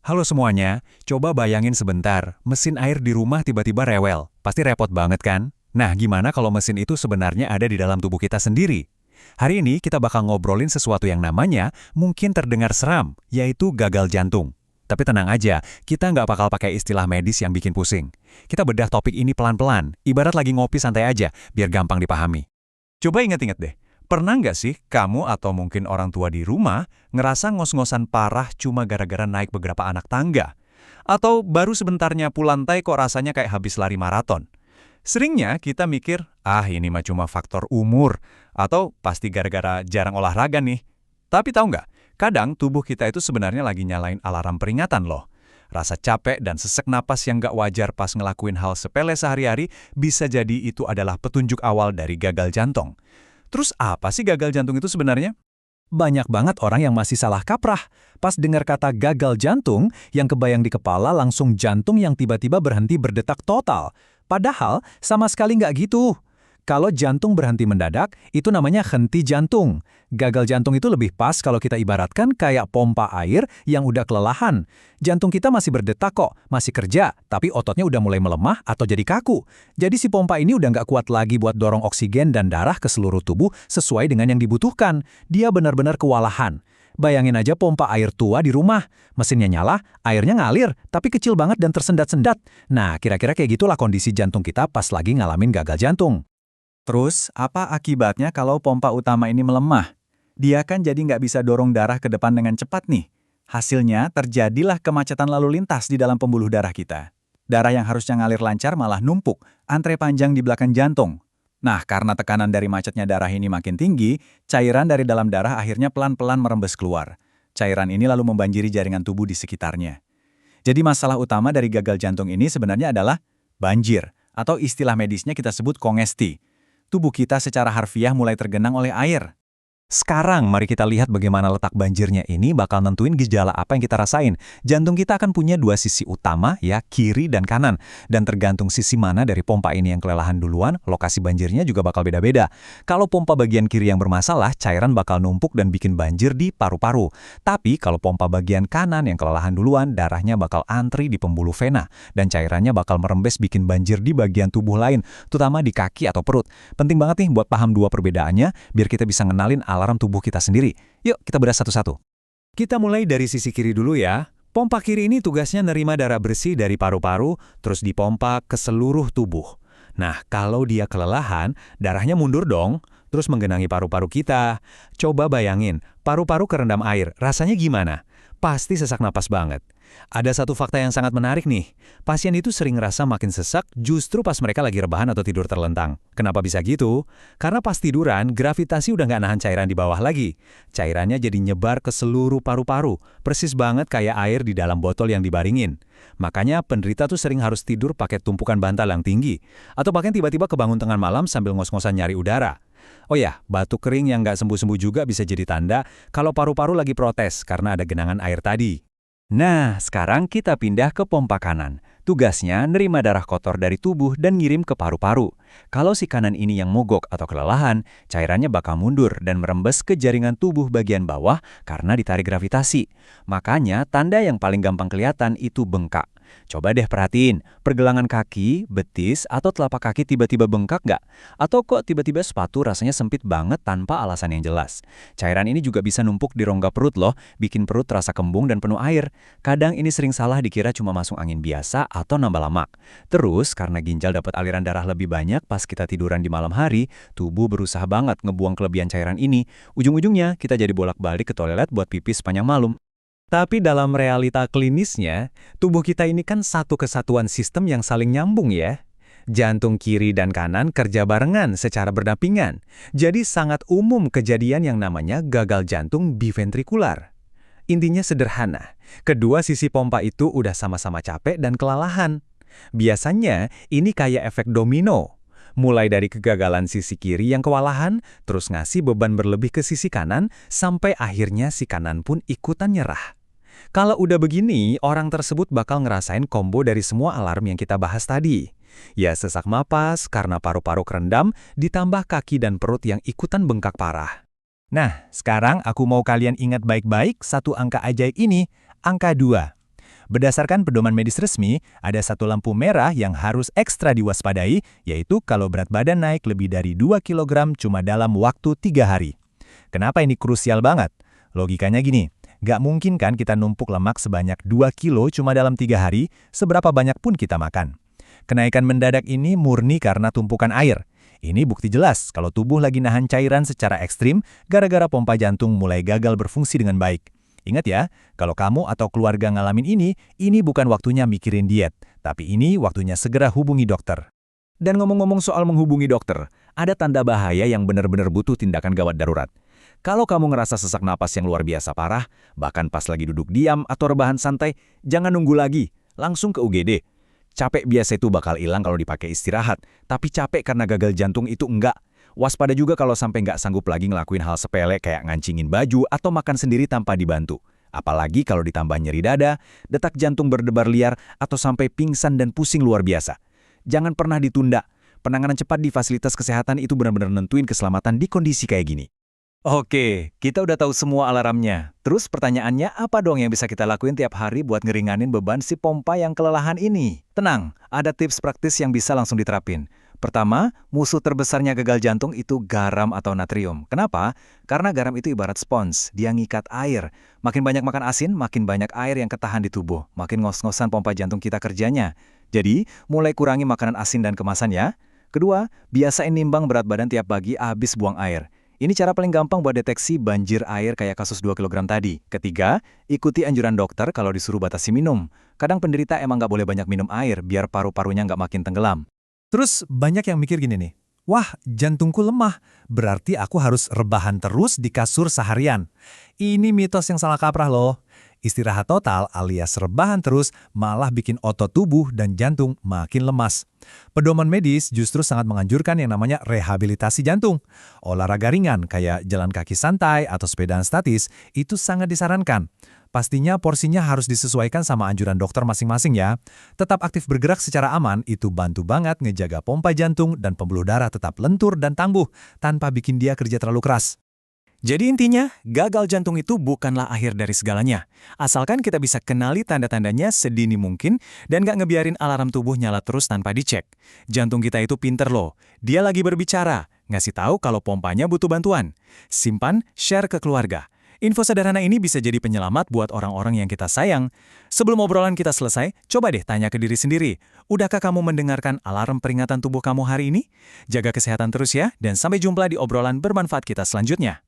Halo semuanya, coba bayangin sebentar, mesin air di rumah tiba-tiba rewel. Pasti repot banget kan? Nah, gimana kalau mesin itu sebenarnya ada di dalam tubuh kita sendiri? Hari ini kita bakal ngobrolin sesuatu yang namanya mungkin terdengar seram, yaitu gagal jantung. Tapi tenang aja, kita nggak bakal pakai istilah medis yang bikin pusing. Kita bedah topik ini pelan-pelan, ibarat lagi ngopi santai aja, biar gampang dipahami. Coba inget-inget deh, pernah nggak sih kamu atau mungkin orang tua di rumah ngerasa ngos-ngosan parah cuma gara-gara naik beberapa anak tangga? Atau baru sebentar nyapu lantai kok rasanya kayak habis lari maraton? Seringnya kita mikir, ini mah cuma faktor umur, atau pasti gara-gara jarang olahraga nih. Tapi tahu nggak, kadang tubuh kita itu sebenarnya lagi nyalain alarm peringatan loh. Rasa capek dan sesek napas yang nggak wajar pas ngelakuin hal sepele sehari-hari bisa jadi itu adalah petunjuk awal dari gagal jantung. Terus apa sih gagal jantung itu sebenarnya? Banyak banget orang yang masih salah kaprah. Pas dengar kata gagal jantung, yang kebayang di kepala langsung jantung yang tiba-tiba berhenti berdetak total. Padahal sama sekali nggak gitu. Kalau jantung berhenti mendadak, itu namanya henti jantung. Gagal jantung itu lebih pas kalau kita ibaratkan kayak pompa air yang udah kelelahan. Jantung kita masih berdetak kok, masih kerja, tapi ototnya udah mulai melemah atau jadi kaku. Jadi si pompa ini udah nggak kuat lagi buat dorong oksigen dan darah ke seluruh tubuh sesuai dengan yang dibutuhkan. Dia benar-benar kewalahan. Bayangin aja pompa air tua di rumah. Mesinnya nyala, airnya ngalir, tapi kecil banget dan tersendat-sendat. Nah, kira-kira kayak gitulah kondisi jantung kita pas lagi ngalamin gagal jantung. Terus, apa akibatnya kalau pompa utama ini melemah? Dia kan jadi nggak bisa dorong darah ke depan dengan cepat nih. Hasilnya, terjadilah kemacetan lalu lintas di dalam pembuluh darah kita. Darah yang harusnya ngalir lancar malah numpuk, antre panjang di belakang jantung. Nah, karena tekanan dari macetnya darah ini makin tinggi, cairan dari dalam darah akhirnya pelan-pelan merembes keluar. Cairan ini lalu membanjiri jaringan tubuh di sekitarnya. Jadi masalah utama dari gagal jantung ini sebenarnya adalah banjir, atau istilah medisnya kita sebut kongesti. Tubuh kita secara harfiah mulai tergenang oleh air. Sekarang mari kita lihat bagaimana letak banjirnya ini bakal nentuin gejala apa yang kita rasain. Jantung kita akan punya dua sisi utama, ya, kiri dan kanan. Dan tergantung sisi mana dari pompa ini yang kelelahan duluan, lokasi banjirnya juga bakal beda-beda. Kalau pompa bagian kiri yang bermasalah, cairan bakal numpuk dan bikin banjir di paru-paru. Tapi kalau pompa bagian kanan yang kelelahan duluan, darahnya bakal antri di pembuluh vena. Dan cairannya bakal merembes bikin banjir di bagian tubuh lain, terutama di kaki atau perut. Penting banget nih buat paham dua perbedaannya, biar kita bisa ngenalin alarm tubuh kita sendiri. Yuk, kita bedah satu-satu. Kita mulai dari sisi kiri dulu ya. Pompa kiri ini tugasnya nerima darah bersih dari paru-paru, terus dipompa ke seluruh tubuh. Nah, kalau dia kelelahan, darahnya mundur dong, terus menggenangi paru-paru kita. Coba bayangin, paru-paru kerendam air, rasanya gimana? Pasti sesak napas banget. Ada satu fakta yang sangat menarik nih. Pasien itu sering ngerasa makin sesak justru pas mereka lagi rebahan atau tidur terlentang. Kenapa bisa gitu? Karena pas tiduran, gravitasi udah nggak nahan cairan di bawah lagi. Cairannya jadi nyebar ke seluruh paru-paru. Persis banget kayak air di dalam botol yang dibaringin. Makanya penderita tuh sering harus tidur pakai tumpukan bantal yang tinggi. Atau bahkan tiba-tiba kebangun tengah malam sambil ngos-ngosan nyari udara. Oh ya, batuk kering yang nggak sembuh-sembuh juga bisa jadi tanda kalau paru-paru lagi protes karena ada genangan air tadi. Nah, sekarang kita pindah ke pompa kanan. Tugasnya nerima darah kotor dari tubuh dan ngirim ke paru-paru. Kalau si kanan ini yang mogok atau kelelahan, cairannya bakal mundur dan merembes ke jaringan tubuh bagian bawah karena ditarik gravitasi. Makanya tanda yang paling gampang kelihatan itu bengkak. Coba deh perhatiin, pergelangan kaki, betis, atau telapak kaki tiba-tiba bengkak nggak? Atau kok tiba-tiba sepatu rasanya sempit banget tanpa alasan yang jelas? Cairan ini juga bisa numpuk di rongga perut loh, bikin perut terasa kembung dan penuh air. Kadang ini sering salah dikira cuma masuk angin biasa atau nambah lemak. Terus, karena ginjal dapat aliran darah lebih banyak pas kita tiduran di malam hari, tubuh berusaha banget ngebuang kelebihan cairan ini. Ujung-ujungnya, kita jadi bolak-balik ke toilet buat pipis sepanjang malam. Tapi dalam realita klinisnya, tubuh kita ini kan satu kesatuan sistem yang saling nyambung ya. Jantung kiri dan kanan kerja barengan secara berdampingan. Jadi sangat umum kejadian yang namanya gagal jantung biventrikular. Intinya sederhana, kedua sisi pompa itu udah sama-sama capek dan kelelahan. Biasanya ini kayak efek domino. Mulai dari kegagalan sisi kiri yang kewalahan, terus ngasih beban berlebih ke sisi kanan, sampai akhirnya si kanan pun ikutan nyerah. Kalau udah begini, orang tersebut bakal ngerasain kombo dari semua alarm yang kita bahas tadi. Ya sesak napas karena paru-paru kerendam, ditambah kaki dan perut yang ikutan bengkak parah. Nah, sekarang aku mau kalian ingat baik-baik satu angka ajaib ini, angka 2. Berdasarkan pedoman medis resmi, ada satu lampu merah yang harus ekstra diwaspadai, yaitu kalau berat badan naik lebih dari 2 kg cuma dalam waktu 3 hari. Kenapa ini krusial banget? Logikanya gini, nggak mungkin kan kita numpuk lemak sebanyak 2 kilo cuma dalam 3 hari, seberapa banyak pun kita makan. Kenaikan mendadak ini murni karena tumpukan air. Ini bukti jelas kalau tubuh lagi nahan cairan secara ekstrim gara-gara pompa jantung mulai gagal berfungsi dengan baik. Ingat ya, kalau kamu atau keluarga ngalamin ini bukan waktunya mikirin diet, tapi ini waktunya segera hubungi dokter. Dan ngomong-ngomong soal menghubungi dokter, ada tanda bahaya yang benar-benar butuh tindakan gawat darurat. Kalau kamu ngerasa sesak napas yang luar biasa parah, bahkan pas lagi duduk diam atau rebahan santai, jangan nunggu lagi, langsung ke UGD. Capek biasa itu bakal hilang kalau dipakai istirahat, tapi capek karena gagal jantung itu enggak. Waspada juga kalau sampai nggak sanggup lagi ngelakuin hal sepele kayak ngancingin baju atau makan sendiri tanpa dibantu. Apalagi kalau ditambah nyeri dada, detak jantung berdebar liar, atau sampai pingsan dan pusing luar biasa. Jangan pernah ditunda. Penanganan cepat di fasilitas kesehatan itu benar-benar nentuin keselamatan di kondisi kayak gini. Oke, kita udah tahu semua alarmnya. Terus pertanyaannya apa dong yang bisa kita lakuin tiap hari buat ngeringanin beban si pompa yang kelelahan ini? Tenang, ada tips praktis yang bisa langsung diterapin. Pertama, musuh terbesarnya gagal jantung itu garam atau natrium. Kenapa? Karena garam itu ibarat spons, dia ngikat air. Makin banyak makan asin, makin banyak air yang ketahan di tubuh. Makin ngos-ngosan pompa jantung kita kerjanya. Jadi, mulai kurangi makanan asin dan kemasan ya. Kedua, biasain nimbang berat badan tiap pagi habis buang air. Ini cara paling gampang buat deteksi banjir air kayak kasus 2 kg tadi. Ketiga, ikuti anjuran dokter kalau disuruh batasi minum. Kadang penderita emang nggak boleh banyak minum air biar paru-parunya nggak makin tenggelam. Terus banyak yang mikir gini nih, wah jantungku lemah, berarti aku harus rebahan terus di kasur seharian. Ini mitos yang salah kaprah loh. Istirahat total alias rebahan terus malah bikin otot tubuh dan jantung makin lemas. Pedoman medis justru sangat menganjurkan yang namanya rehabilitasi jantung. Olahraga ringan kayak jalan kaki santai atau sepedaan statis itu sangat disarankan. Pastinya porsinya harus disesuaikan sama anjuran dokter masing-masing ya. Tetap aktif bergerak secara aman itu bantu banget ngejaga pompa jantung dan pembuluh darah tetap lentur dan tangguh tanpa bikin dia kerja terlalu keras. Jadi intinya, gagal jantung itu bukanlah akhir dari segalanya. Asalkan kita bisa kenali tanda-tandanya sedini mungkin dan nggak ngebiarin alarm tubuh nyala terus tanpa dicek. Jantung kita itu pinter loh. Dia lagi berbicara, ngasih tahu kalau pompanya butuh bantuan. Simpan, share ke keluarga. Info sederhana ini bisa jadi penyelamat buat orang-orang yang kita sayang. Sebelum obrolan kita selesai, coba deh tanya ke diri sendiri. Udahkah kamu mendengarkan alarm peringatan tubuh kamu hari ini? Jaga kesehatan terus ya, dan sampai jumpa di obrolan bermanfaat kita selanjutnya.